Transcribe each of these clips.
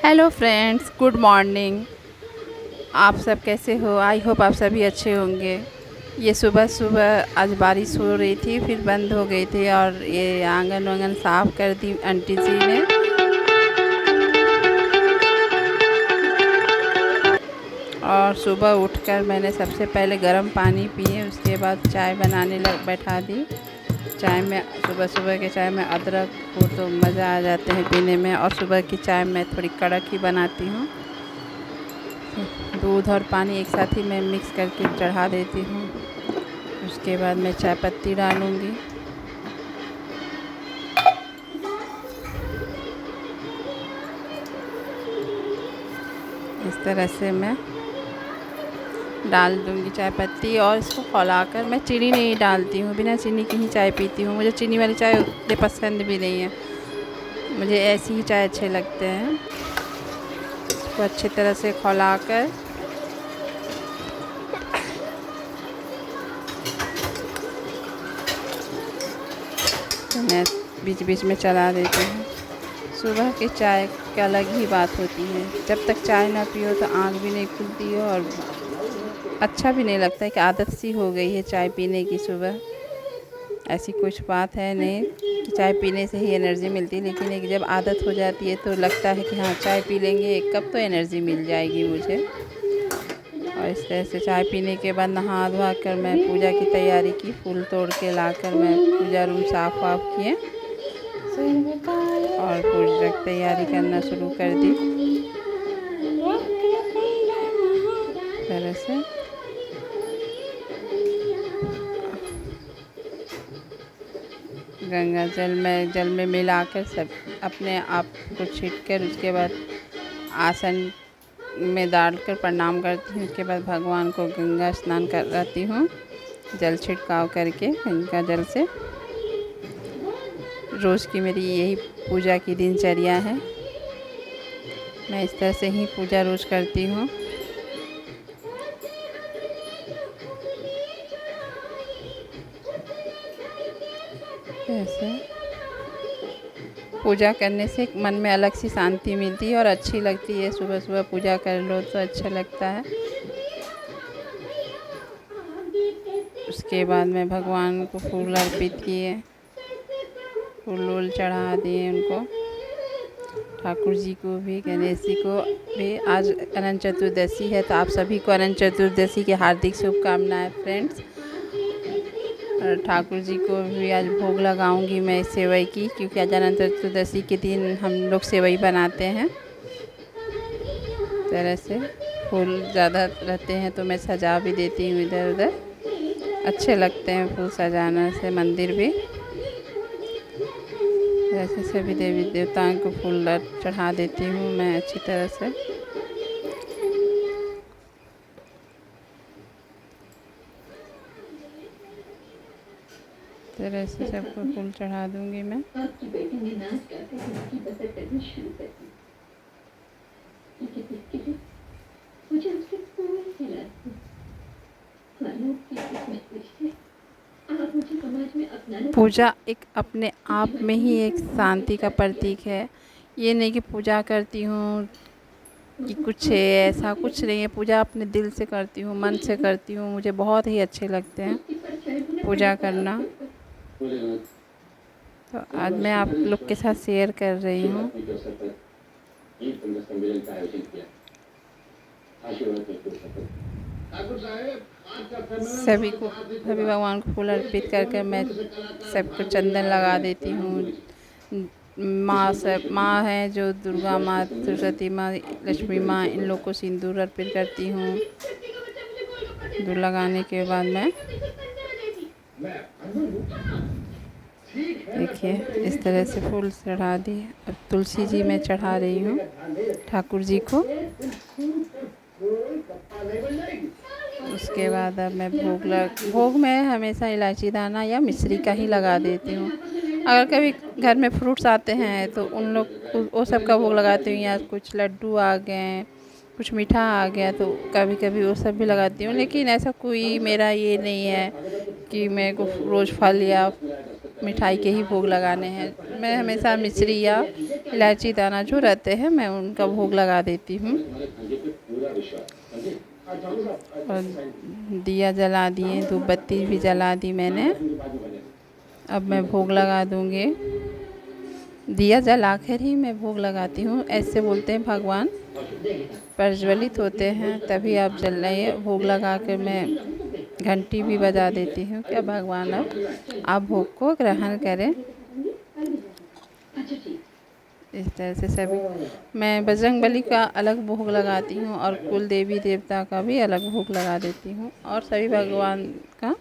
Hello friends, good morning. आप सब कैसे हो? आई होप आप सभी अच्छे होंगे। ये सुबह सुबह आज बारिश हो रही थी, फिर बंद हो गई थी और ये आंगन वांगन साफ़ कर दी आंटी जी ने। और सुबह उठकर मैंने सबसे पहले गर्म पानी पिए, उसके बाद चाय बनाने बैठा दी। चाय में सुबह सुबह के चाय में अदरक हो तो मज़ा आ जाते हैं पीने में। और सुबह की चाय मैं थोड़ी कड़क ही बनाती हूँ। दूध और पानी एक साथ ही मैं मिक्स करके चढ़ा देती हूँ। उसके बाद मैं चाय पत्ती डालूँगी। इस तरह से मैं डाल दूँगी चाय पत्ती और इसको खौलाकर मैं चीनी नहीं डालती हूँ, बिना चीनी की ही चाय पीती हूँ। मुझे चीनी वाली चाय उतनी पसंद भी नहीं है, मुझे ऐसी ही चाय अच्छे लगते हैं। इसको अच्छी तरह से खौलाकर मैं बीच बीच में चला देती हूँ। सुबह की चाय की अलग ही बात होती है। जब तक चाय ना पियो तो आँख भी नहीं खुलती है और अच्छा भी नहीं लगता है कि आदत सी हो गई है चाय पीने की सुबह। ऐसी कुछ बात है नहीं कि चाय पीने से ही एनर्जी मिलती है, लेकिन एक जब आदत हो जाती है तो लगता है कि हाँ चाय पी लेंगे एक कप तो एनर्जी मिल जाएगी मुझे। और इस तरह से चाय पीने के बाद नहा धोवा कर मैं पूजा की तैयारी की। फूल तोड़ के लाकर मैं पूजा रूम साफ़ वाफ किए और पूजा की तैयारी करना शुरू कर दी। तरह से गंगा जल में मिलाकर सब अपने आप को छींटकर उसके बाद आसन में डालकर प्रणाम करती हूँ। उसके बाद भगवान को गंगा स्नान कराती हूँ जल छिड़काव करके गंगा जल से। रोज़ की मेरी यही पूजा की दिनचर्या है। मैं इस तरह से ही पूजा रोज़ करती हूँ। ऐसे पूजा करने से मन में अलग सी शांति मिलती है और अच्छी लगती है। सुबह सुबह पूजा कर लो तो अच्छा लगता है। उसके बाद मैं भगवान को फूल अर्पित किए, फूल वूल चढ़ा दिए उनको, ठाकुर जी को भी, गणेश जी को भी। आज अनंत चतुर्दशी है तो आप सभी को अनंत चतुर्दशी की हार्दिक शुभकामनाएं फ्रेंड्स। और ठाकुर जी को भी आज भोग लगाऊंगी मैं सेवई की, क्योंकि आज अनंत चतुर्दशी के दिन हम लोग सेवई बनाते हैं। तरह से फूल ज़्यादा रहते हैं तो मैं सजा भी देती हूँ इधर उधर, अच्छे लगते हैं फूल सजाने से मंदिर भी। जैसे सभी देवी देवताओं को फूल चढ़ा देती हूँ मैं अच्छी तरह से। तरह से सबको फूल चढ़ा दूँगी मैं। पूजा एक अपने आप में ही एक शांति का प्रतीक है। ये नहीं कि पूजा करती हूँ कि कुछ है, ऐसा कुछ नहीं है। पूजा अपने दिल से करती हूँ, मन से करती हूँ। मुझे बहुत ही अच्छे लगते हैं पूजा करना। तो आज मैं आप लोग के साथ शेयर कर रही हूँ। सभी भगवान को फूल अर्पित करके मैं सबको चंदन लगा देती हूँ। माँ हैं जो दुर्गा माँ, सरस्वती माँ, लक्ष्मी माँ, इन लोग को सिंदूर अर्पित करती हूँ। सिंदूर लगाने के बाद मैं देखिए इस तरह से फूल चढ़ा दिए। अब तुलसी जी मैं चढ़ा रही हूँ ठाकुर जी को। उसके बाद अब मैं भोग में हमेशा इलायची दाना या मिश्री का ही लगा देती हूँ। अगर कभी घर में फ्रूट्स आते हैं तो उन लोग वो सब का भोग लगाती हूँ, या कुछ लड्डू आ गए, कुछ मीठा आ गया तो कभी कभी वो सब भी लगाती हूँ। लेकिन ऐसा कोई मेरा ये नहीं है कि मेरे को रोज़ फल या मिठाई के ही भोग लगाने हैं। मैं हमेशा मिश्री या इलायची दाना जो रहते हैं मैं उनका भोग लगा देती हूँ। और दिया जला दिए, धूप बत्ती भी जला दी मैंने। अब मैं भोग लगा दूँगी। दिया जलाकर ही मैं भोग लगाती हूँ। ऐसे बोलते हैं भगवान प्रज्वलित होते हैं तभी आप जल रहे हैं। भोग लगा कर मैं घंटी भी बजा देती हूँ क्या भगवान अब आप भोग को ग्रहण करें। इस तरह से सभी मैं बजरंगबली का अलग भोग लगाती हूँ और कुल देवी देवता का भी अलग भोग लगा देती हूँ और सभी भगवान का,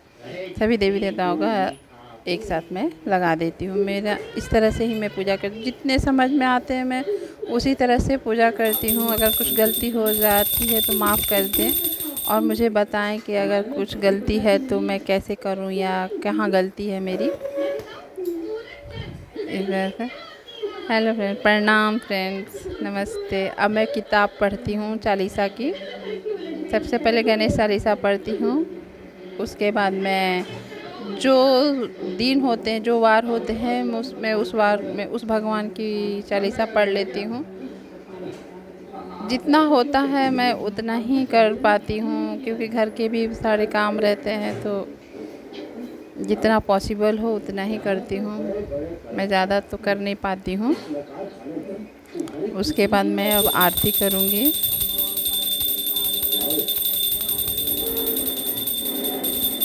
सभी देवी देवताओं का एक साथ में लगा देती हूँ। मेरा इस तरह से ही मैं पूजा करती, जितने समझ में आते हैं मैं उसी तरह से पूजा करती हूँ। अगर कुछ गलती हो जाती है तो माफ़ कर दें और मुझे बताएं कि अगर कुछ गलती है तो मैं कैसे करूँ या कहाँ गलती है मेरी। इस तरह से हेलो फ्रेंड, प्रणाम फ्रेंड्स, नमस्ते। अब मैं किताब पढ़ती हूँ चालीसा की। सबसे पहले गणेश चालीसा पढ़ती हूँ, उसके बाद मैं जो दिन होते हैं, जो वार होते हैं, मैं उस वार में उस भगवान की चालीसा पढ़ लेती हूँ। जितना होता है मैं उतना ही कर पाती हूँ क्योंकि घर के भी सारे काम रहते हैं तो जितना पॉसिबल हो उतना ही करती हूँ। मैं ज़्यादा तो कर नहीं पाती हूँ। उसके बाद मैं अब आरती करूँगी।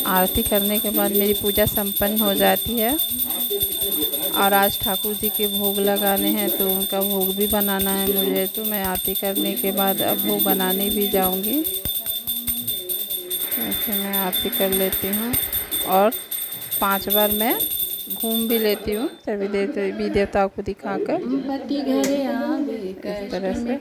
आरती करने के बाद मेरी पूजा संपन्न हो जाती है और आज ठाकुर जी के भोग लगाने हैं तो उनका भोग भी बनाना है मुझे, तो मैं आरती करने के बाद अब भोग बनाने भी जाऊंगी। ऐसे मैं आरती कर लेती हूँ और 5 बार मैं घूम भी लेती हूँ सभी देवी देवताओं को दिखाकर। इस तरह से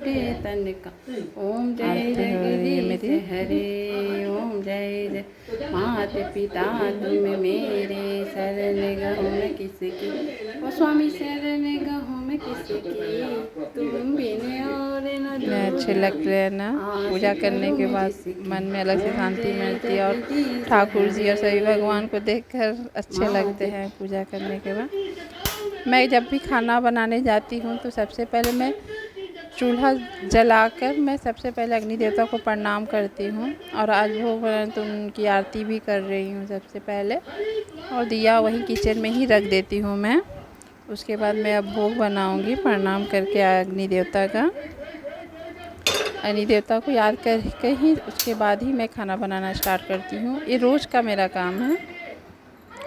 ओम जय जगदीश हरे, ओम जय जय मात पिता तुम मेरे, शरण गहूँ मैं किसकी, ओ स्वामी शरण गहूँ मैं किसकी, तुम बिन और न अच्छे लगते हैं ना। पूजा करने के बाद मन में अलग से शांति मिलती है और ठाकुर जी और सभी भगवान को देखकर अच्छे लगते हैं पूजा करने के बाद। मैं जब भी खाना बनाने जाती हूँ तो सबसे पहले मैं चूल्हा जलाकर मैं सबसे पहले अग्नि देवता को प्रणाम करती हूँ और आज भोग बनाने तो उनकी आरती भी कर रही हूँ सबसे पहले और दिया वहीं किचन में ही रख देती हूँ मैं। उसके बाद मैं अब भोग बनाऊँगी प्रणाम करके अग्नि देवता का। अग्नि देवता को याद करके ही उसके बाद ही मैं खाना बनाना स्टार्ट करती हूँ। ये रोज़ का मेरा काम है।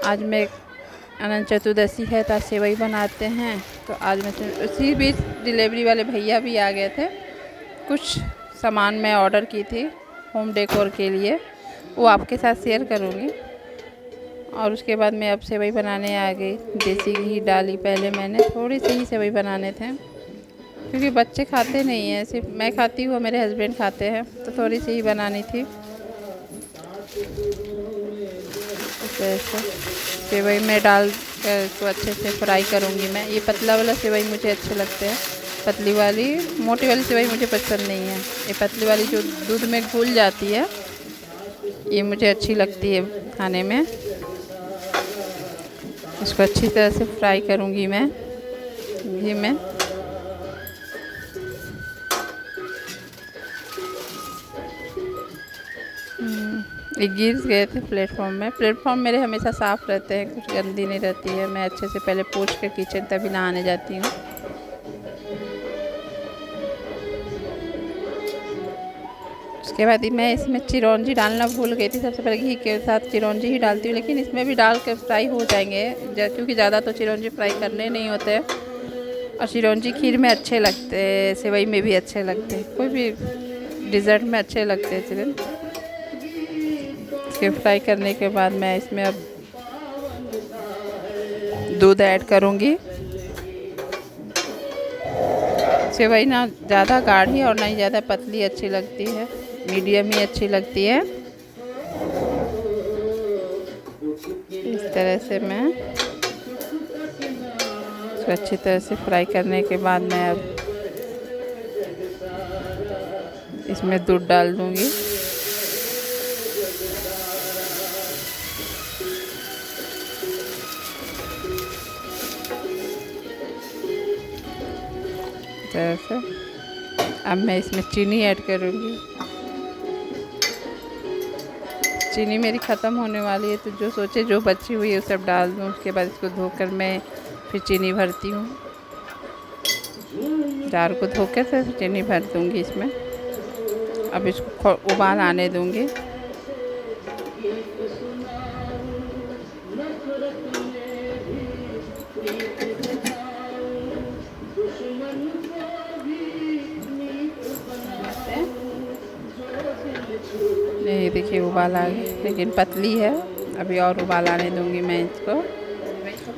आज मैं अनंत चतुर्दशी है तो आज सेवई बनाते हैं तो आज मैं उसी बीच डिलीवरी वाले भैया भी आ गए थे। कुछ सामान मैं ऑर्डर की थी होम डेकोर के लिए, वो आपके साथ शेयर करूँगी। और उसके बाद मैं अब सेवई बनाने आ गई। देसी घी डाली पहले मैंने, थोड़ी सी ही सेवई बनाने थे क्योंकि बच्चे खाते नहीं हैं, सिर्फ मैं खाती हूँ, मेरे हस्बैंड खाते हैं तो थोड़ी सी ही बनानी थी। सेवई में डाल कर इसको अच्छे से फ्राई करूँगी मैं। ये पतला वाला सेवई मुझे अच्छे लगते हैं, पतली वाली मोटी वाली सेवई मुझे पसंद नहीं है। ये पतली वाली जो दूध में घुल जाती है ये मुझे अच्छी लगती है खाने में। इसको अच्छी तरह से फ्राई करूँगी मैं घी में। ये गिर गए थे प्लेटफॉर्म में। प्लेटफॉर्म मेरे हमेशा साफ़ रहते हैं, कुछ गंदी नहीं रहती है। मैं अच्छे से पहले पोंछ कर किचन तभी नहाने जाती हूँ। उसके बाद मैं इसमें चिरौंजी डालना भूल गई थी। सबसे पहले घी के साथ चिरौंजी ही डालती हूँ, लेकिन इसमें भी डाल कर फ्राई हो जाएंगे क्योंकि ज़्यादा तो चिरौंजी फ्राई करने नहीं होते और चिरौंजी खीर में अच्छे लगते हैं, सेवई में भी अच्छे लगते हैं, कोई भी डिज़र्ट में अच्छे लगते हैं चिरौंजी। इसके फ्राई करने के बाद मैं इसमें अब दूध ऐड करूँगी। सेवई ना ज़्यादा गाढ़ी और ना ही ज़्यादा पतली अच्छी लगती है, मीडियम ही अच्छी लगती है। इस तरह से मैं इसको अच्छी तरह से फ्राई करने के बाद मैं अब इसमें दूध डाल दूँगी। तरह से। अब मैं इसमें चीनी ऐड करूँगी। चीनी मेरी ख़त्म होने वाली है, तो जो सोचे जो बची हुई है वो सब डाल दूँ। उसके बाद इसको धोकर मैं फिर चीनी भरती हूँ। जार को धोकर फिर चीनी भर दूँगी इसमें। अब इसको उबाल आने दूँगी। ये देखिए उबाल आ गई, लेकिन पतली है। अभी और उबाल आने दूँगी मैं इसको,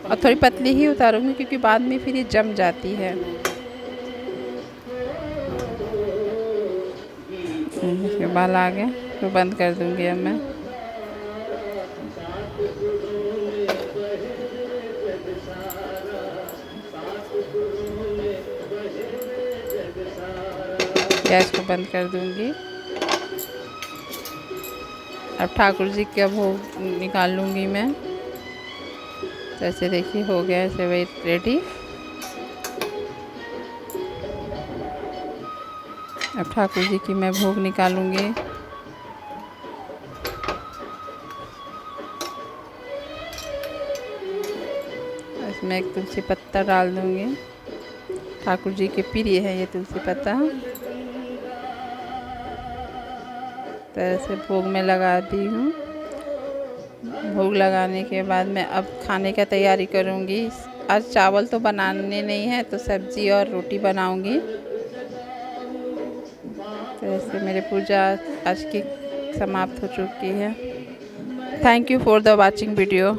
और थोड़ी पतली ही उतारूँगी क्योंकि बाद में फिर ये जम जाती है। उबाल आ गया तो बंद कर दूँगी अब मैं। गैस को बंद कर दूँगी। अब ठाकुर जी का भोग निकाल लूँगी मैं। तो ऐसे देखिए हो गया है सेवई रेडी। अब ठाकुर जी की मैं भोग निकालूँगी। इसमें एक तुलसी पत्ता डाल दूँगी। ठाकुर जी के प्रिय है ये तुलसी पत्ता। तो ऐसे भोग में लगा दी हूँ। भोग लगाने के बाद मैं अब खाने का तैयारी करूँगी। आज चावल तो बनाने नहीं है, तो सब्ज़ी और रोटी बनाऊँगी। तो ऐसे मेरी पूजा आज की समाप्त हो चुकी है। Thank you for the watching video.